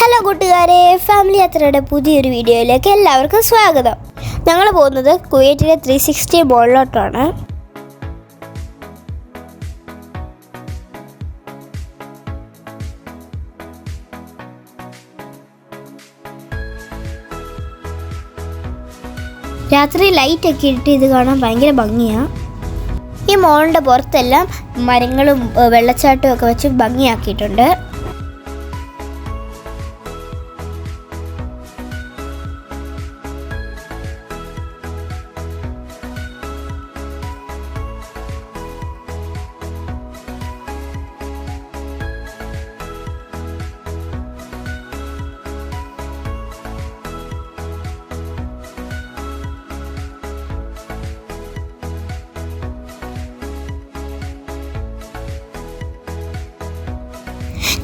Hello കൂട്ടുകാരെ, family യാത്രയുടെ പുതിയൊരു വീഡിയോയിലേക്ക് എല്ലാവർക്കും സ്വാഗതം. ഞങ്ങൾ പോകുന്നത് കുവൈറ്റിലെ 360 മോളിലോട്ടാണ്. രാത്രി ലൈറ്റൊക്കെ ഇട്ട് ഇത് കാണാൻ ഭയങ്കര ഭംഗിയാണ്. ഈ മോളിൻ്റെ പുറത്തെല്ലാം മരങ്ങളും വെള്ളച്ചാട്ടവും ഒക്കെ വെച്ച് ഭംഗിയാക്കിയിട്ടുണ്ട്.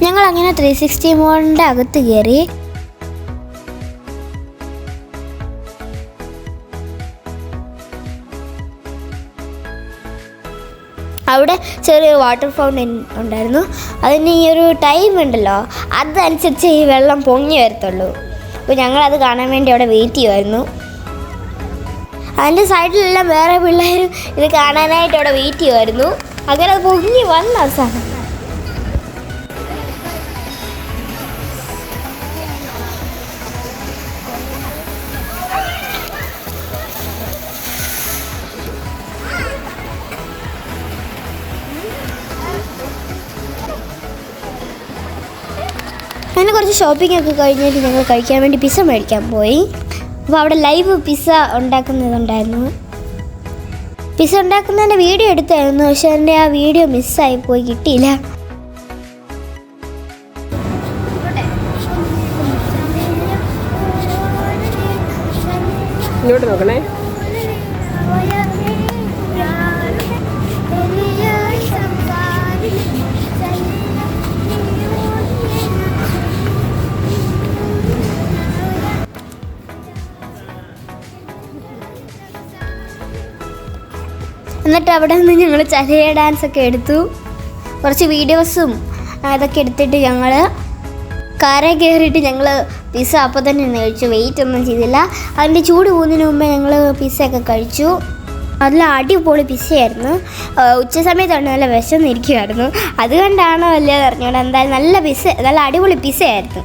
ഞങ്ങൾ അങ്ങനെ 360 മോളിൻ്റെ അകത്ത് കയറി. അവിടെ ചെറിയൊരു വാട്ടർ ഫൗണ്ടൻ ഉണ്ടായിരുന്നു. അതിന് ഈ ഒരു ടൈം ഉണ്ടല്ലോ, അതനുസരിച്ച് ഈ വെള്ളം പൊങ്ങി വരത്തുള്ളൂ. അപ്പോൾ ഞങ്ങളത് കാണാൻ വേണ്ടി അവിടെ വെയിറ്റ് ചെയ്യുമായിരുന്നു. അതിൻ്റെ സൈഡിലെല്ലാം വേറെ പിള്ളേർ ഇത് കാണാനായിട്ട് അവിടെ വെയിറ്റ് ചെയ്യുമായിരുന്നു. അങ്ങനെ അത് പൊങ്ങി വന്ന അവസാനം അങ്ങനെ കുറച്ച് ഷോപ്പിംഗ് ഒക്കെ കഴിഞ്ഞിട്ട് ഞങ്ങൾ കഴിക്കാൻ വേണ്ടി പിസ്സ മേടിക്കാൻ പോയി. അപ്പോൾ അവിടെ ലൈവ് പിസ്സ ഉണ്ടാക്കുന്നതുണ്ടായിരുന്നു. പിസ്സ ഉണ്ടാക്കുന്നതിൻ്റെ വീഡിയോ എടുത്തായിരുന്നു, പക്ഷെ എൻ്റെ ആ വീഡിയോ മിസ്സായി പോയി, കിട്ടിയില്ല. ഇങ്ങോട്ട് നോക്കണേ. എന്നിട്ട് അവിടെ നിന്ന് ഞങ്ങൾ ചലയ ഡാൻസൊക്കെ എടുത്തു. കുറച്ച് വീഡിയോസും അതൊക്കെ എടുത്തിട്ട് ഞങ്ങൾ കാറിൽ കയറിയിട്ട് ഞങ്ങൾ പിസ്സ അപ്പോൾ തന്നെ കഴിച്ചു. വെയിറ്റ് ഒന്നും ചെയ്തില്ല. അതിൻ്റെ ചൂട് പോകുന്നതിന് മുമ്പേ ഞങ്ങൾ പിസ്സയൊക്കെ കഴിച്ചു. നല്ല അടിപൊളി പിസ്സയായിരുന്നു. ഉച്ച സമയത്താണ് നല്ല വിശന്നിരിക്കുമായിരുന്നു. അതുകൊണ്ടാണോ അല്ലേ അറിഞ്ഞോണ്ട്, എന്തായാലും നല്ല അടിപൊളി പിസ്സയായിരുന്നു.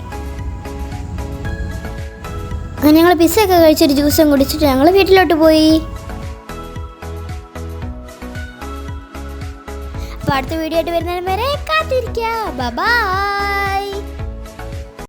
അങ്ങനെ ഞങ്ങൾ പിസ്സയൊക്കെ കഴിച്ചൊരു ജ്യൂസും കുടിച്ചിട്ട് ഞങ്ങൾ വീട്ടിലോട്ട് പോയി. അപ്പോൾ അടുത്ത വീഡിയോ ആയിട്ട് വരുന്നതിന് വരെ കാത്തിരിക്കുക. ബൈ.